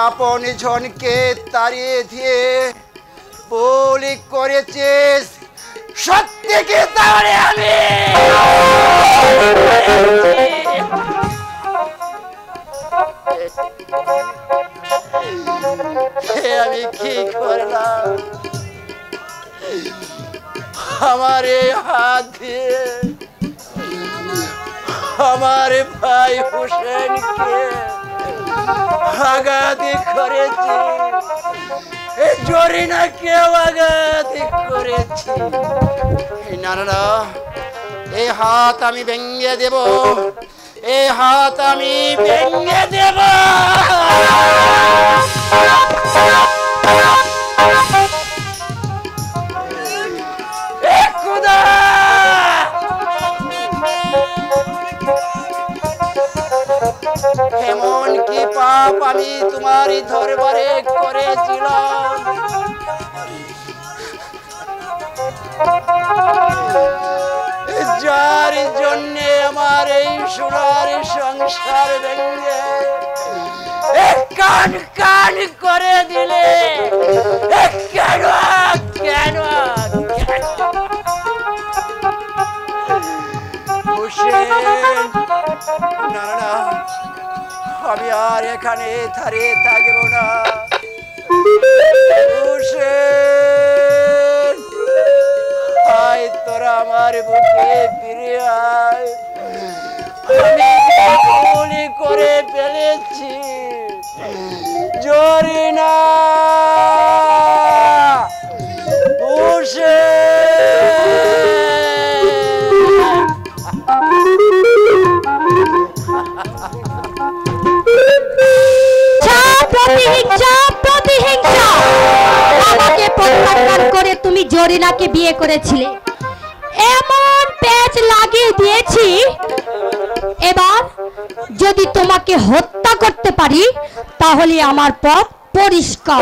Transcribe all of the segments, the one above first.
আপন জনকে তাড়িয়ে দিয়ে বলি করেছিস, সত্যি কি তাহলে আমি কি করলাম? আমার এই হাত দিয়ে আমার ভাই হোসেনকে আঘাতি করেছি, জরিনাকেও আঘাতি করেছি। না না না, এই হাত আমি ভেঙে দেব, এই হাত আমি ভেঙে দেব। এমন কি পাপ আমি তোমারই দরবারে করেছিলাম যার জন্যে আমার এই সোনার সংসার ভেঙে কান কান করে দিলে? কেন কেন হোসেন? না না, আমি আর এখানে দাঁড়িয়ে থাকবো না। হোসেন, আয় তোরা আমার বুকে ফিরে আয়। আমি গুলি করে ফেলেছি জরিনা। হোসেন, আমাকে প্রত্যাখ্যান করে তুমি জরিনাকে বিয়ে করেছিলে, এমন পেঁচ লাগিয়ে দিয়েছি। এবার যদি তোমাকে হত্যা করতে পারি তাহলে আমার পথ পরিষ্কার।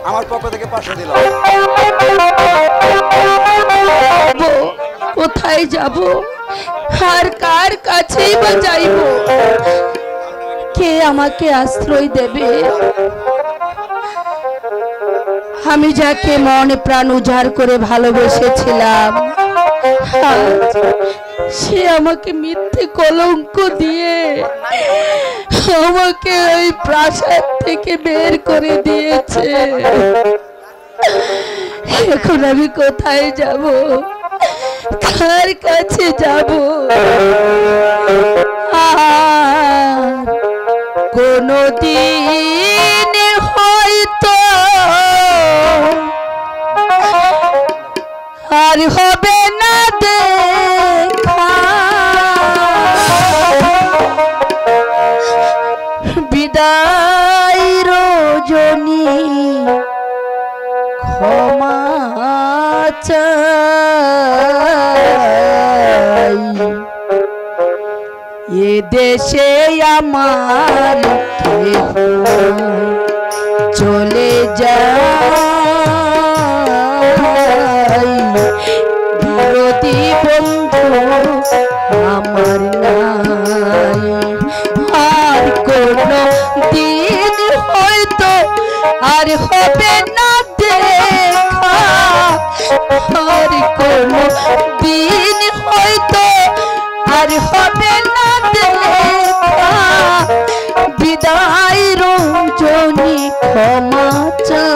আমার পক্ষ থেকে 500 দিলাম। কোথায় যাব আর কার কাছেই বা যাইব? কে আমাকে আশ্রয় দেবে? আমি যাকে মনে প্রাণ উজাড় করে ভালোবেসেছিলাম, সে আমাকে মিথ্যে কলঙ্ক দিয়ে আমাকে ওই প্রাসাদ থেকে বের করে দিয়েছে। এখন আমি কোথায় যাব, কার কাছে যাব? কোনদিন হয়তো আর হবে না দেখা, বিদায় রজনী ক্ষমা চাই। এ দেশে আমার চলে যাই, বিরোধী বন্ধু আমার নাই। আর কোনো দিন হয়তো আর হবে না দেখা, আর কোনো দিন হয়তো আর হবে না দেখা, বিদায় রজনী ক্ষমা চাই।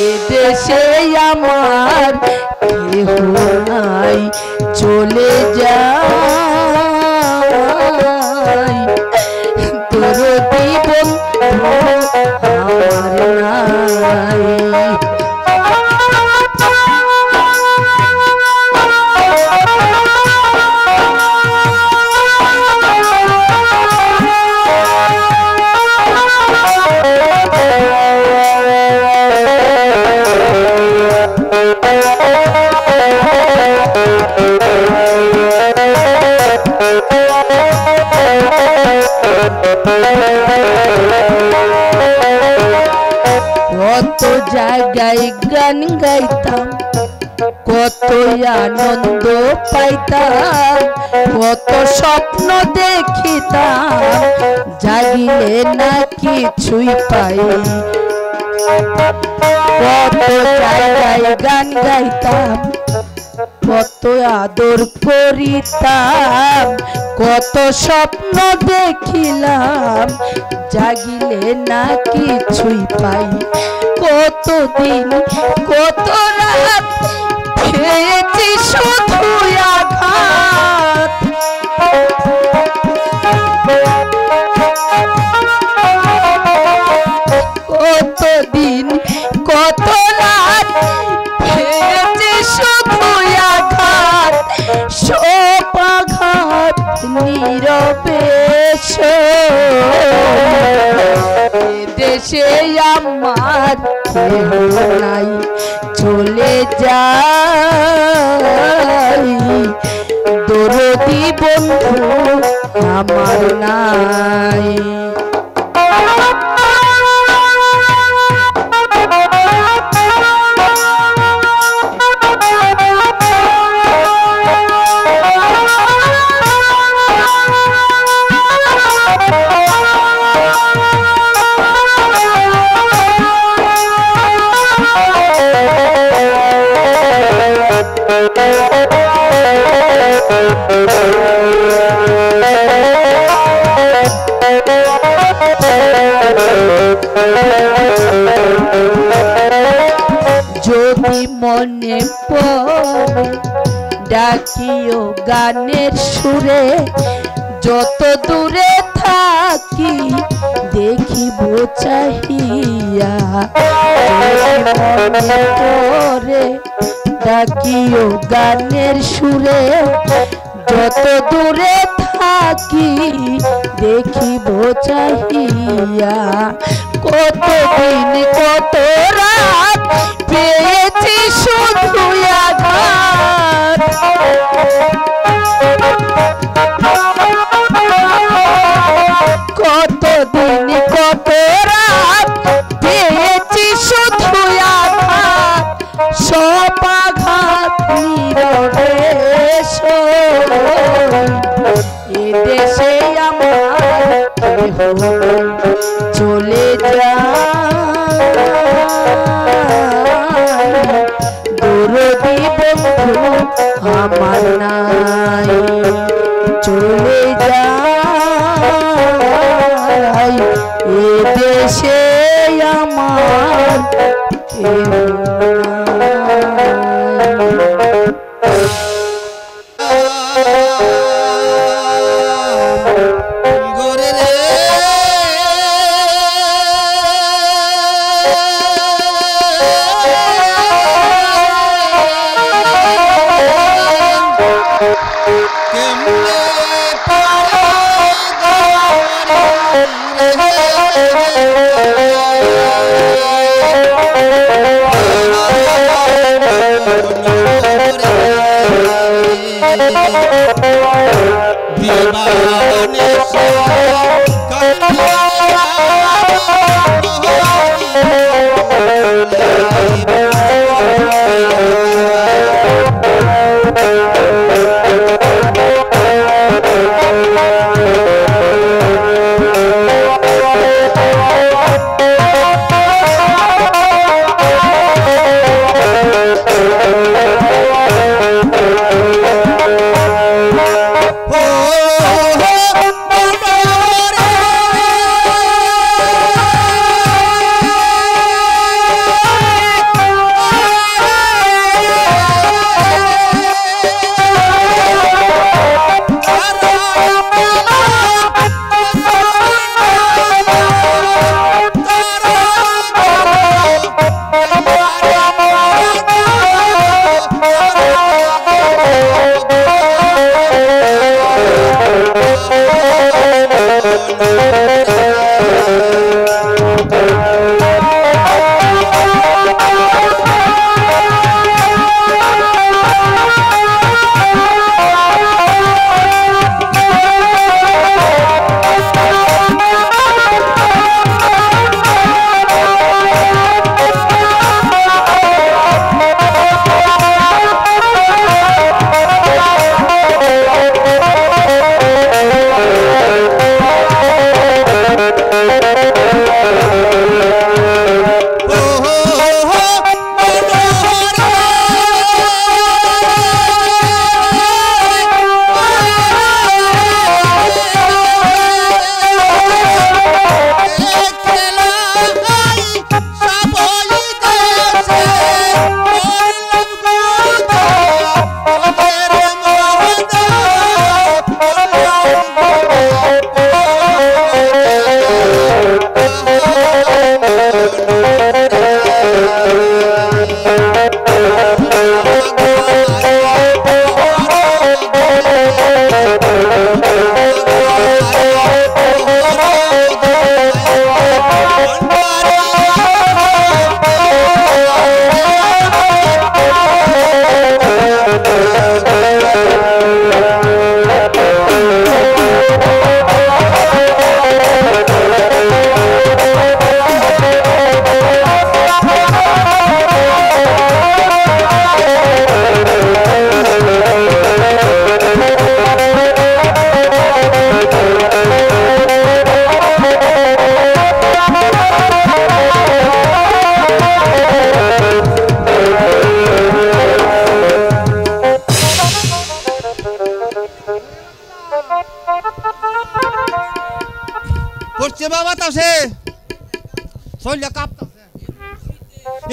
এ দেশে আমার কেহ নাই, চলে যাই, দরদি বন্ধু আমার নাই। গান গাইতাম, কত আনন্দ পাইতাম, কত স্বপ্ন দেখিতাম, জাগিলে না কিছুই পাই। কত জায়গায় গান গাইতাম, কত আদর করিতাম, কত স্বপ্ন দেখিলাম, জাগিলে না কিছুই পাই। কতদিন কত রাত খেয়েছি শুধু আঘাত, কতদিন কত রাত খেয়েছি শুধু আঘাত, সব আঘাত নীরবে দেশে আমার কেহ নাই, চলে যাই দরদি বন্ধু আমার নাই। যদি মনে পড়ে ডাকিও গানের সুরে, যত দূরে থাকি দেখিব চাহিয়া। মনে পড়ে ডাকিও গানের সুরে, যত দূরে থাকি দেখিব চাহিয়া। কতদিন কত রাত পেয়েছি শুধু আঘাত, কতদিন কত রাত পেয়েছি শুধু আঘাত, সব আঘাত নীরবে এদেশে আমার কেহ চলে যায় দরদি বন্ধু আমার নাই, চলে যায় এদেশে আমার কেহ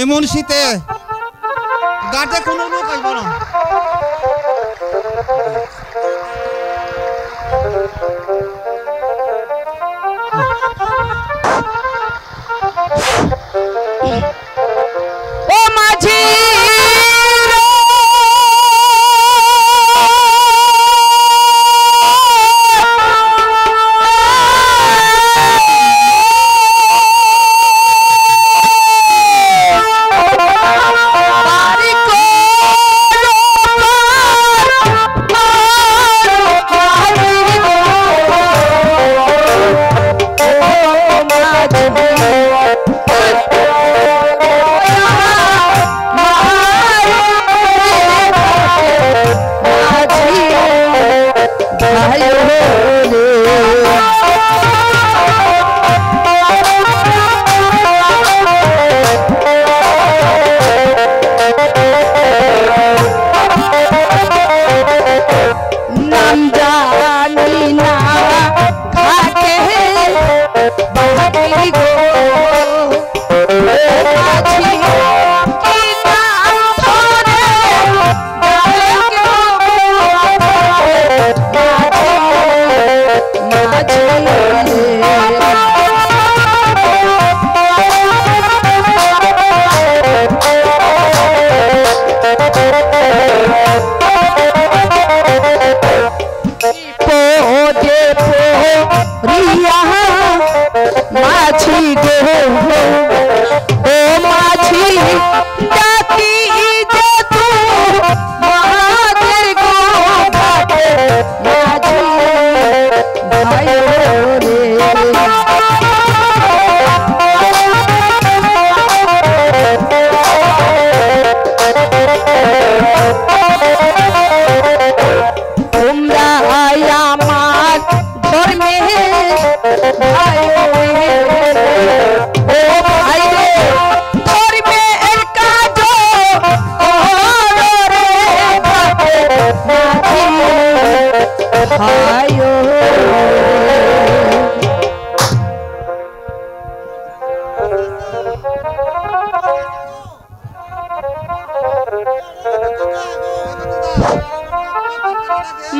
এমন শীতে গাটে কোনো লোক আসব না। ও মাঝি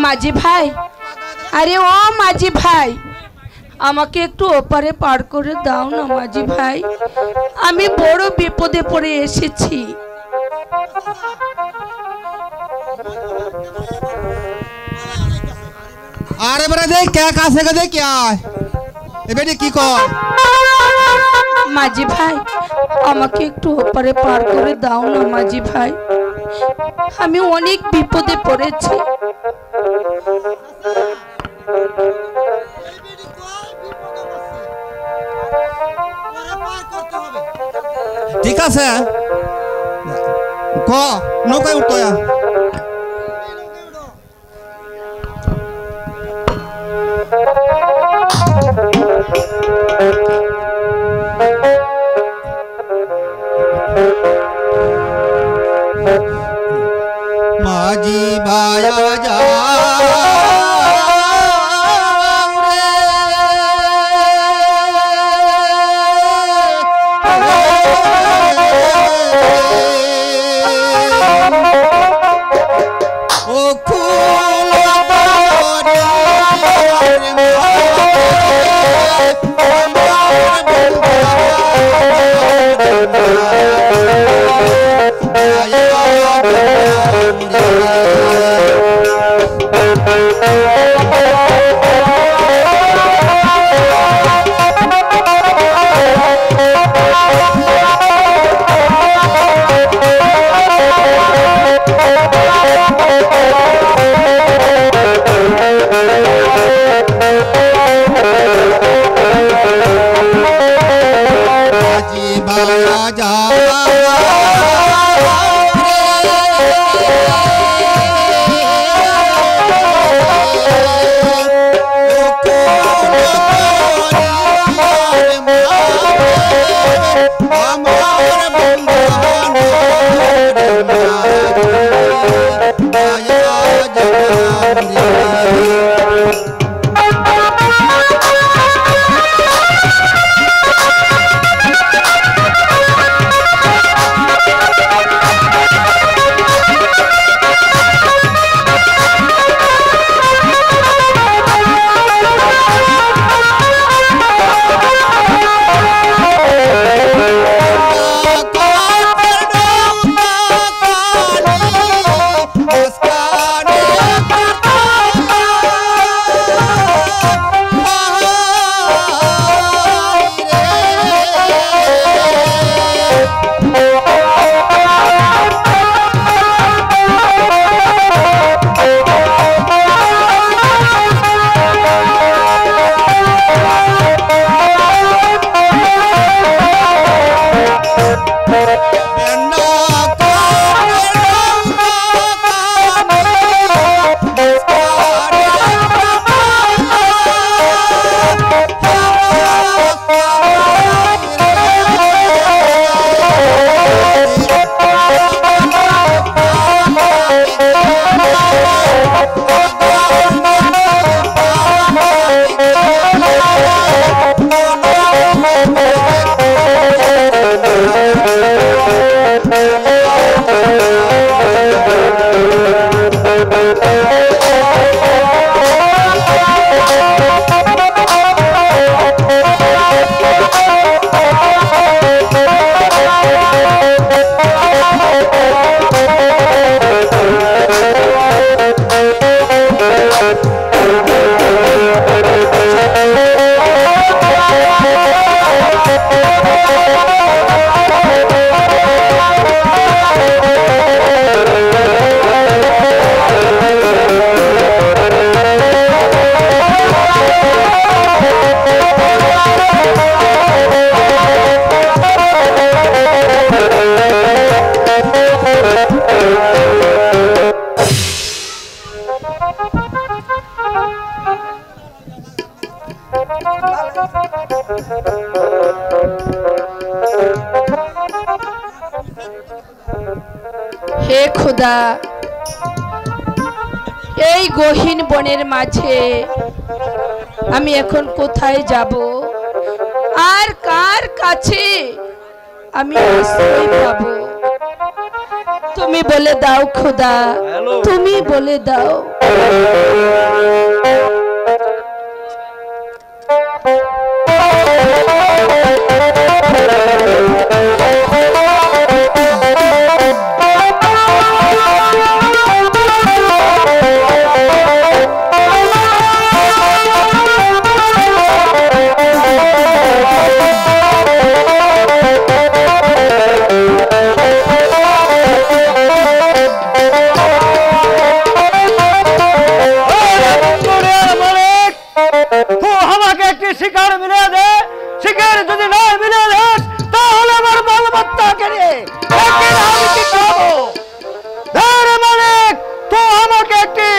মাঝি ভাই, আরে ও মাঝি ভাই, আমাকে একটু ওপারে পার করে দাও না মাঝি ভাই, আমি বড় বিপদে পড়ে এসেছি। আরে বড় দেখ কে কাছে কে দেখ क्या এবারে কি কর মাঝি ভাই, আমাকে একটু ওপারে পার করে দাও না মাঝি ভাই, আমি অনেক বিপদে পড়েছি। ঠিক আছে ক নৌকায় উঠতো মাঝি ভায়া যা হে খোদা, এই গহীন বনের মাঝে আমি এখন কোথায় যাব আর কার কাছে আমি আশ্রয় পাব? তুমি বলে দাও খোদা, তুমি বলে দাও। शिकार मिले दे, शिकार तुझे ना मिले दे, तो हले मर बाल बत्ता करे, लेकिन हम की खाओ, धैर्य मालिक, तो हम के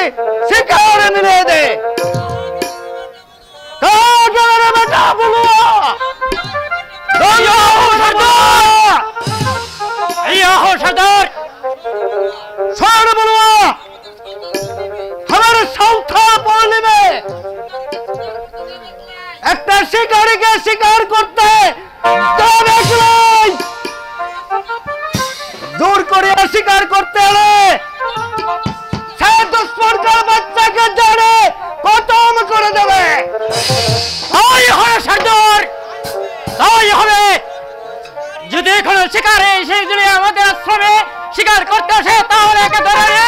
शिकार मिले दे, कहाँ के मेरे बेटा बुलवा, या हो सरदार, सार बुलवा, हमारे साउथार बोलने में একটা শিকারীকে শিকার করতে দূর করে শিকার করতে হলে সে দুশ্মনকার বাচ্চাকে ধরে খতম করে দেবে। তাই হবে সর্দার, তাই হবে। যদি কোনো শিকারে এসে যদি আমাদের আশ্রমে শিকার করতে আসে তাহলে একে ধরে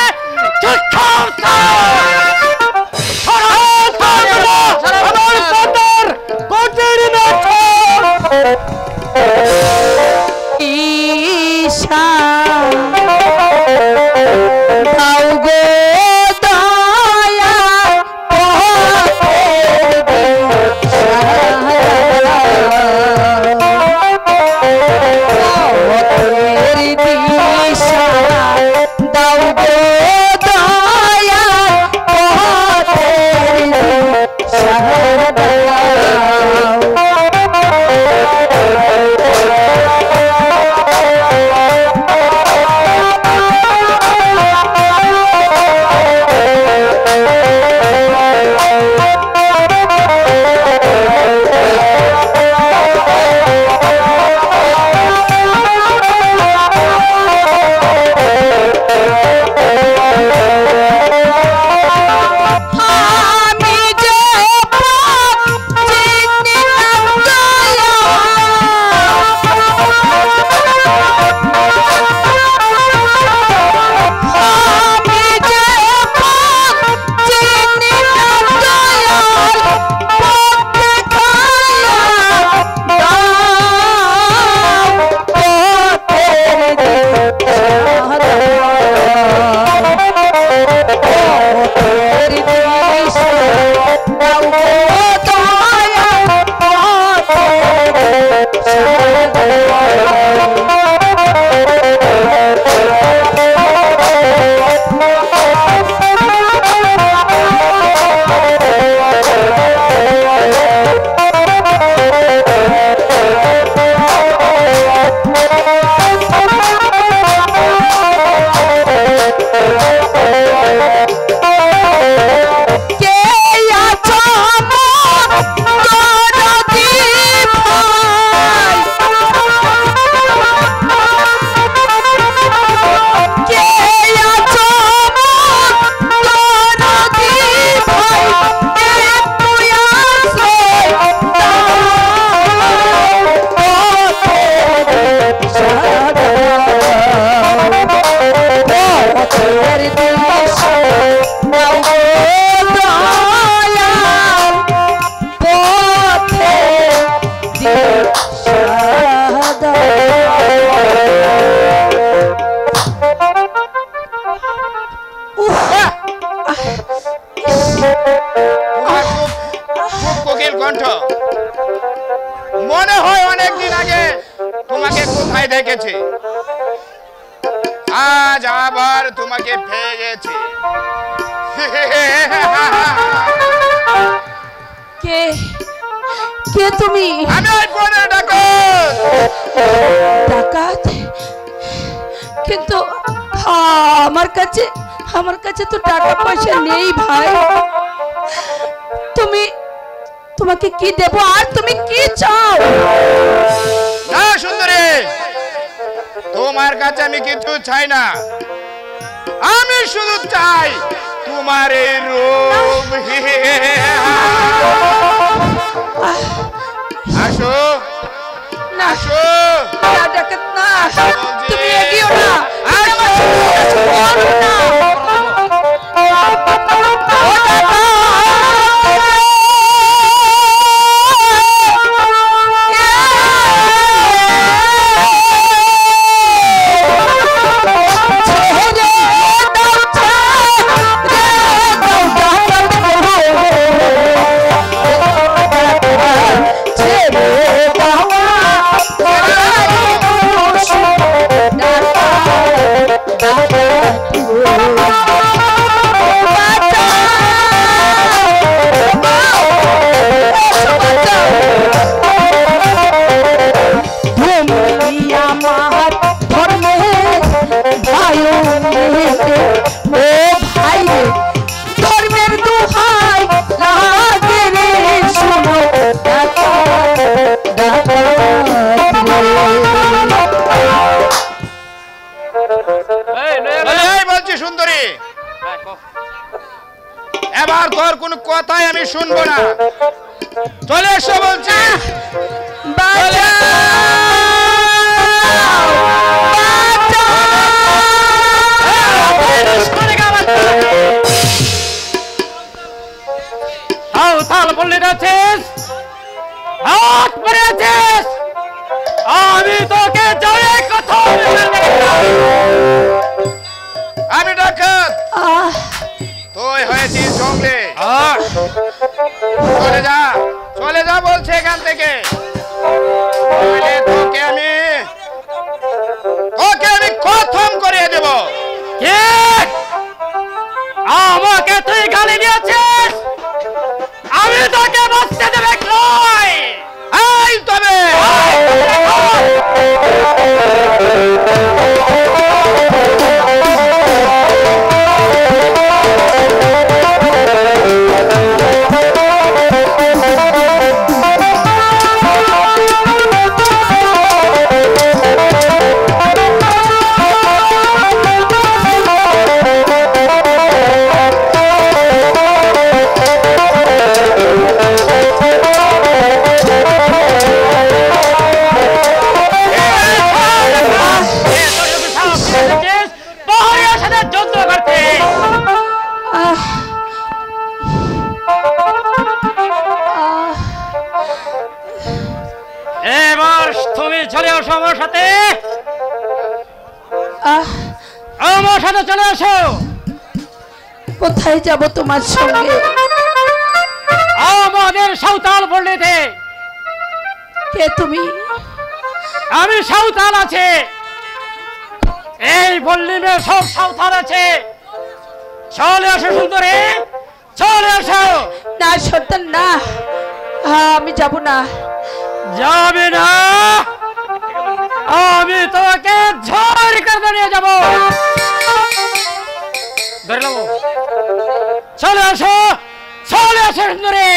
মনে হয় অনেক দিন আগে তোমাকে কোথায় দেখেছি, আজ আবার তোমাকে পেয়ে গেছি। কে কে তুমি? আমি ওই বনের ডাকাত। ডাকাত? কিন্তু আমার কাছে তো টাকা পয়সা নেই ভাই। তোমাকে কি দেব আর তুমি কি চাও? না সুন্দরী, তোমার কাছে আমি কিছু চাই না। আমি শুধু চাই তোমার এই রূপ। আসো না আসো। না ডাকাত না, তুমি এগিয়েও না, আমার না। বলছি সুন্দরী, এবার তোর কোন কথাই আমি শুনবো না। চলে এসো বলছি। আমি তোকে কথা আমি ডাকাত, তুই হয়েছিস জঙ্গলে। চলে যা বলছে এখান থেকে। তোকে আমি খতম করে দেব। আমাকে তুই গালি দিয়েছিস, আমি তোকে বাঁচতে দেবে নয়। এই তবে এবার তুমি চলে আসো আমার সাথে। আমার সাথে চলে আসো। কোথায় যাব তোমার সঙ্গে? আমাদের সাঁওতাল পল্লীতে। কে তুমি? আমি সাঁওতাল আছে, এই পল্লীতে সব সাঁওতাল আছে। চলে আসো সুন্দরী, চলে আসো। না সর্দার না, আমি যাব না। যাবে না? আমি তোকে ঝড় করে নিয়ে যাব। ধরলাম। চলে আসো, চলে আসো সুন্দরী।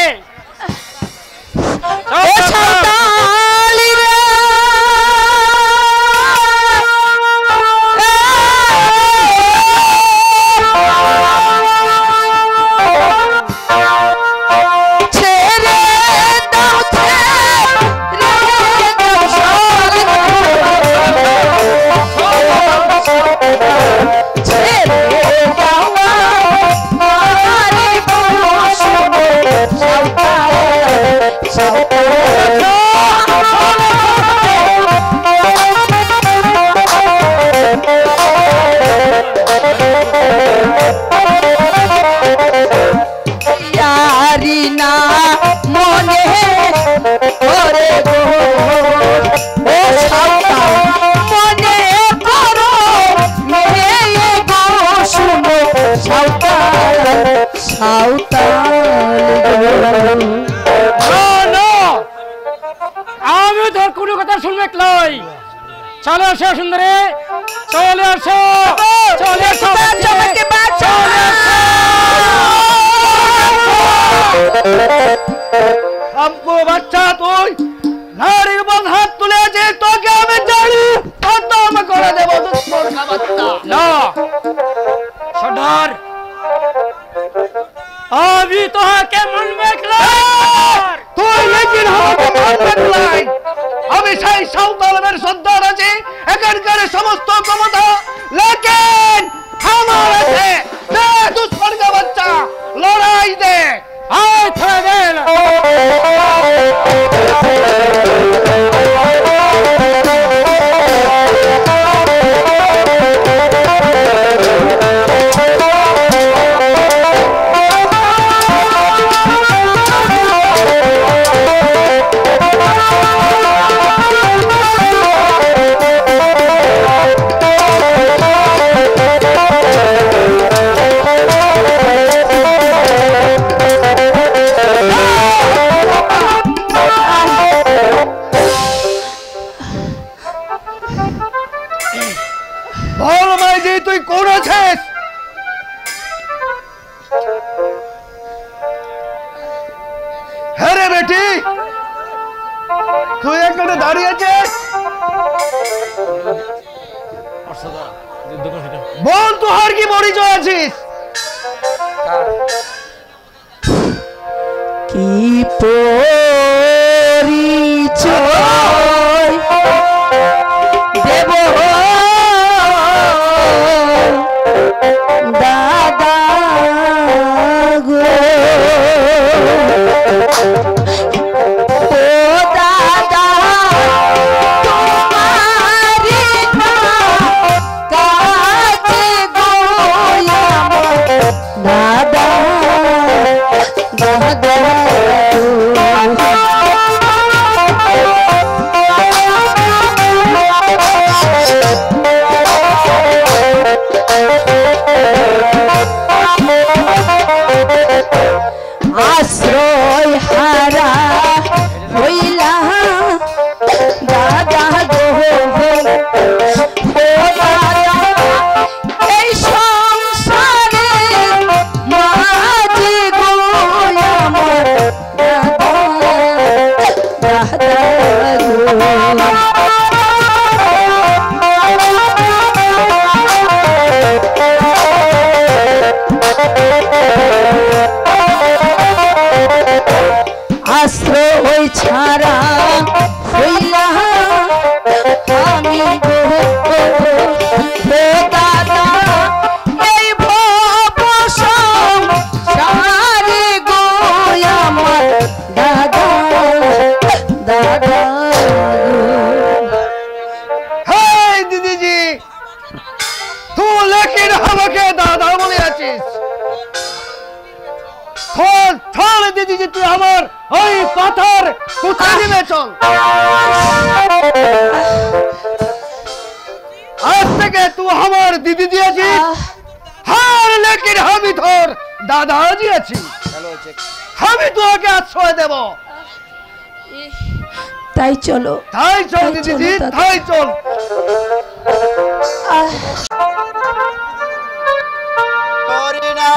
So সাঁওতাল না, আমি তোর কোনো কথা শুনবে লই। চলে আসো সুন্দরী, চলে আসো, চলে আসো, আমাকে বাঁচাও। আব্বু বাচ্চা তুই নারীর উপর হাত তুলে আছে, তোকে আমি জানি খতম করে দেব দুষ্কর্মা বাচ্চা। না সর্দার, আমি তোকে মানবে তুই লেকিন আমাকে মানবে নাই। আমি সেই সাঁওতালের সর্দার আছি, এখানকার সমস্ত ক্ষমতা লেকিন আমার আছে। দে দুষ্কর্মা বাচ্চা, লড়াই দে। আয় ছেড়ে দে। বল মাইজি, তুই কোন আছিস? হ্যাঁ রে বেটি, তুই এখানে দাঁড়িয়ে আছিস? বল তোর কি পরিচয় আছিস? কি পরিচয় দেব দাদা গো, ও দাদা তোমারি কাছে গো আমার দাদা দাদা আশ্রয় হারা হইলা দাদা গো, ও দাদা এই সংসারে মাঝে গো আমার দাদা দাদা আশ্রয় ছাড়া হইলা আমি গো, দাদা এই ভব সংসারে গো আমার দাদা দাদা হেই দিদিজি, তুই লেকিন আমাকে দাদা বলে আছিস? ছাড় দিদিজি, তুই আমার ওই পাথর কোথায় নেমে চল। আজ থেকে তুই আমার দিদি দিয়েছিস, হার লেকিন আমি তোর দাদা দিয়েছি। আমি তোকে আশ্রয় দেব। তাই চলো, তাই চল দিদিজি, তাই চল। করিনা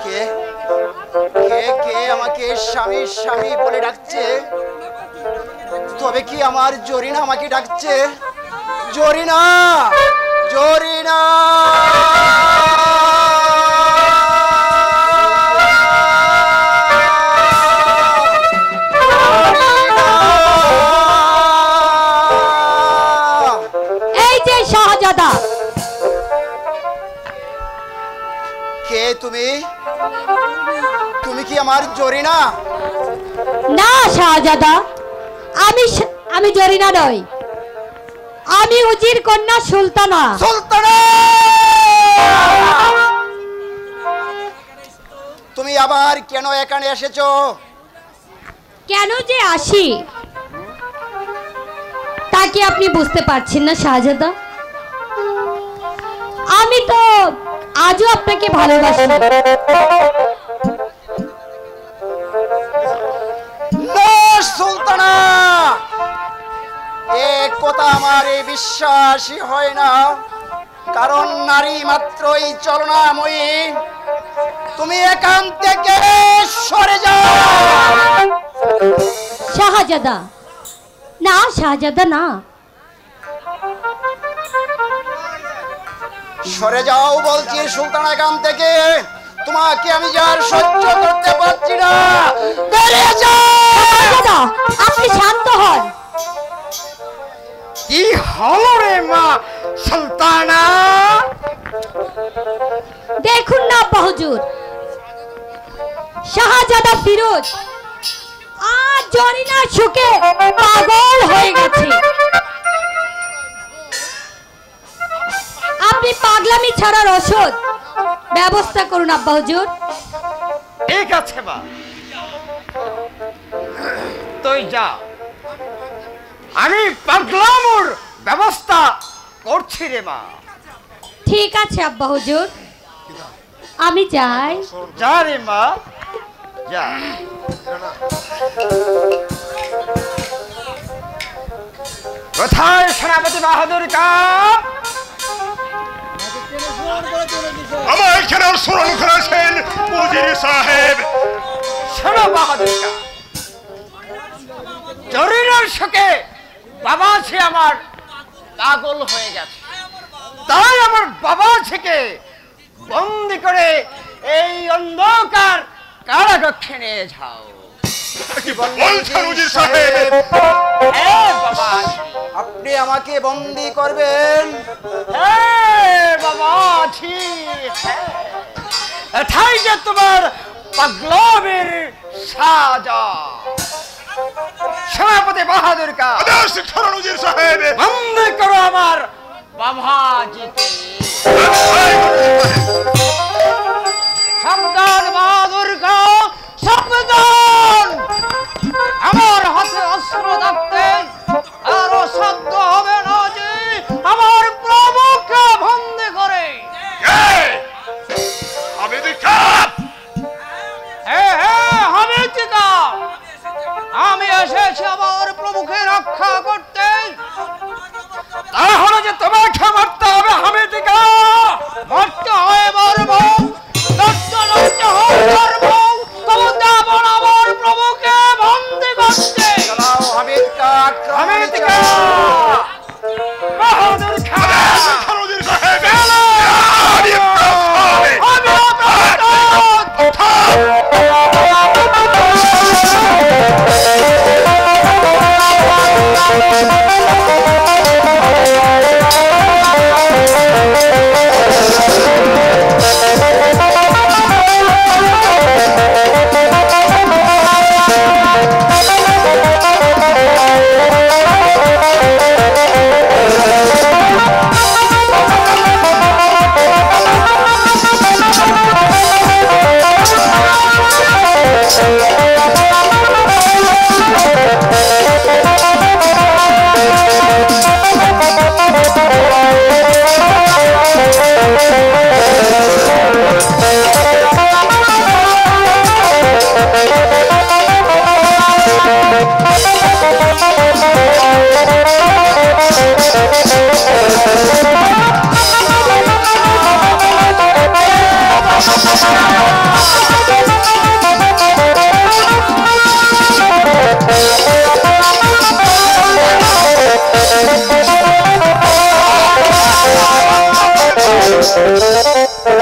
কে কে কে আমাকে স্বামী স্বামী বলে ডাকছে? তবে কি আমার জরিনা আমাকে ডাকছে? জরিনা, জরিনা, এই যে শাহজাদা, কে তুমি? তুমি কি আমার জরিনা? না শাহজাদা, আমি জরিনা নই, আমি উজির কন্যা সুলতানা। সুলতানা, তুমি আবার কেন এখানে এসেছো? কেন যে আসি তা কি আপনি বুঝতে পারছেন না শাহজাদা? আজও আপনাকে ভালোবাসি। সুলতানা, এ কথা আমার বিশ্বাসই হয় না, কারণ নারী মাত্রই চলনাময়ী। তুমি এখান থেকে সরে যাও। শাহজাদা না, শাহজাদা না, সরে যাও বলছি সুলতানা এখান থেকে। তোমাকে আমি যার সহ্য করতে পারছি না, বেরিয়ে যাও। শাহজাদা আপনি শান্ত হন। কি হলো রে মা সুলতানা? দেখুন না আব্বা হুজুর, শাহজাদা ফিরোজ আজ জরিনার সুখে পাগল হয়ে গেছে। আপনি পাগলামি ছাড়ার ওষুধ ব্যবস্থা করুন আব্বা হুজুর। ঠিক আছে মা, তুই যা, আমি পাগলামোর ব্যবস্থা করছি রে মা। ঠিক আছে আব্বা হুজুর, আমি যাই। যা রে মা, যা। কোথায় সেনাপতি বাহাদুর কা? আমার এখানে স্মরণ করেছেন উজির সাহেব। শোনো বাহাদুর কা, জরিনার শোকে বাবা সে আমার পাগল হয়ে গেছে, তাই আমার বাবা থেকে বন্দি করে এই অন্ধকার কারাকক্ষে নিয়ে যাও। কি বলছেন উজির সাহেব? বাবা, আপনি আমাকে বন্দি করবেন? বাবা এটাই যে তোমার পাগলামের সাজা। সেনাপতি বাহাদুর কা আদেশ করুন উজির সাহেব। বন্দি করো আমার বাবাজিকে। সাবধান বাহাদুর কা, সাবধান। আমার হাতে অস্ত্র থাকতে আরো সাধ্য হবে না যে আমার প্রভুকে বন্দি করে। আমি এসেছি আমার প্রভুকে রক্ষা করতে, তাহলে যে তোমাকে মারতে হবে হামিদিকা, মরতে হয় মরবো, লড়তে লড়তে হয় মরবো, তবু দেব না আমার প্রভুকে বন্দি করতে। হামিদিকা, হামিদিকা, বাহাদুর খা, উজির সাহেব।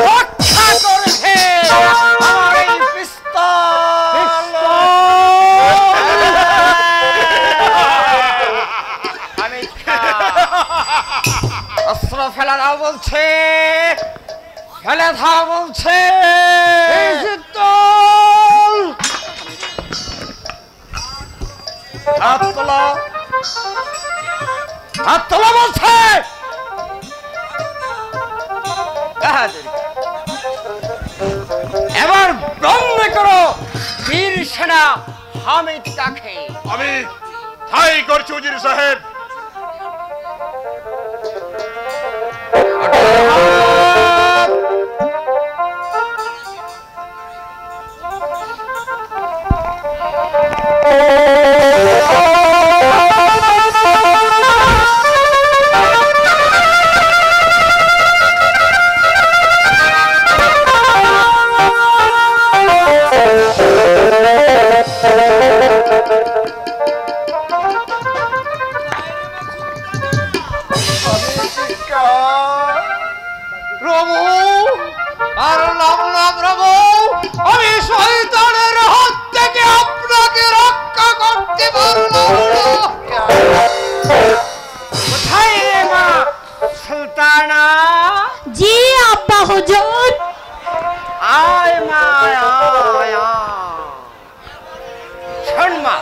রক্ষা করেছে আমার এই পিস্তল। আমি অস্ত্র ফেলা দাও বলছে, ফেলে দাও বলছে। হাত তোলো, হাত তোলো বলছে। এবার বন্ধ করো বীর সেনা হামিদ কাকে। আমি তাই করছি উজির সাহেব। হুজুর। আয় মা আয় শোন মা,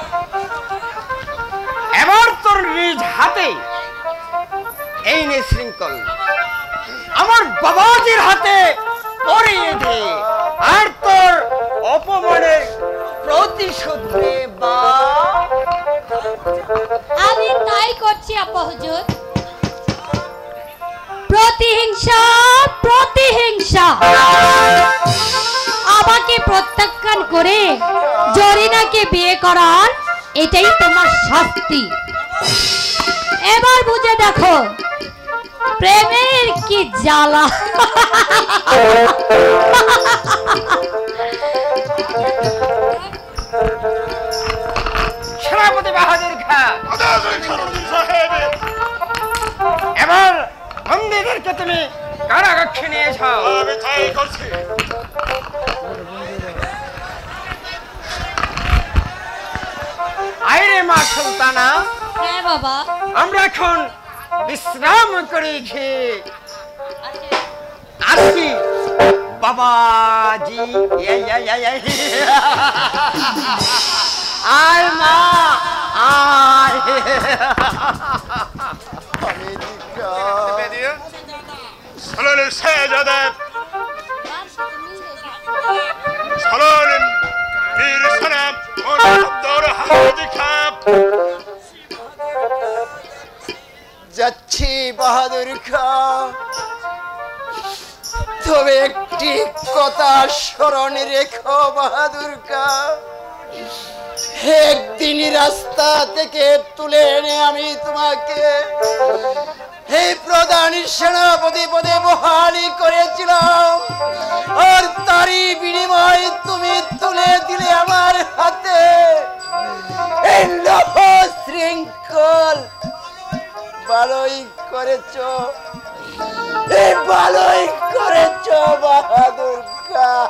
এবার তোর নিজ হাতে এই নে শৃঙ্খল আমার বাবাজির হাতে পরিয়ে দে, আর তোর অপমানের প্রতিশোধ নে বা। আমি তাই করছি আপা হুজুর। প্রতিহিংসা প্রতিহিংসা, আমাকে প্রত্যাখ্যান করে জরিনাকে বিয়ে করার এটাই তোমার শাস্তি। এবার বুঝে দেখো প্রেমের কি জ্বালা। সেনাপতি বাহাদুর খাঁ, খানউজির সাহেব এবার বন্দীদেরকে তুমি কারাগারে নিয়ে যাও। আমি তাই করছি। আইরে মা সুলতানা, হ্যাঁ বাবা। আমরা এখন বিশ্রাম করে খেয়ে আসি বাবাজি। আয় মা আয়। سلام السجادة سلام بير سلام ونقدر حدك যাচ্ছি বাহাদুর খাঁ, তবে একটি কথা স্মরণে রেখো বাহাদুর খাঁ, একদিন রাস্তা থেকে তুলে এনে আমি তোমাকে এই প্রধান সেনাপতি পদে বহালি করেছিলাম, আর তারই বিনিময়ে তুমি তুলে দিলে আমার হাতে এই লৌহ শৃঙ্খল। ভালোই করেছ, ভালোই করেছ বাহাদুর খাঁ।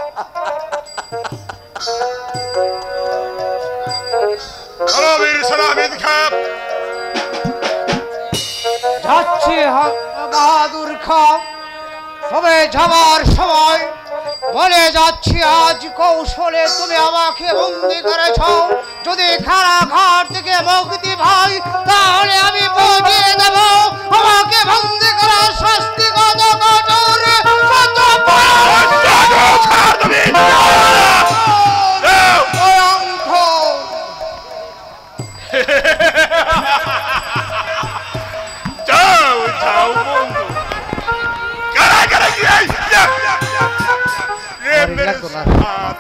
سلام بير سلام খাপ। যাচ্ছি বাহাদুর খাঁ, তবে যাবার সময় বলে যাচ্ছি আজ কৌশলে তুমি আমাকে বন্দি করেছ, যদি কারাগার থেকে মুক্তি পাই তাহলে আমি বুঝিয়ে দেব আমাকে বন্দি করার শাস্তি কত কঠোর, কত ভয়ঙ্কর। যাও যাও বন্ধু, কারা কারা কি রে মেরে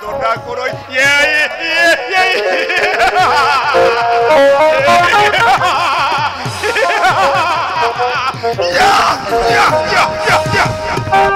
দোটা করো। Yeah.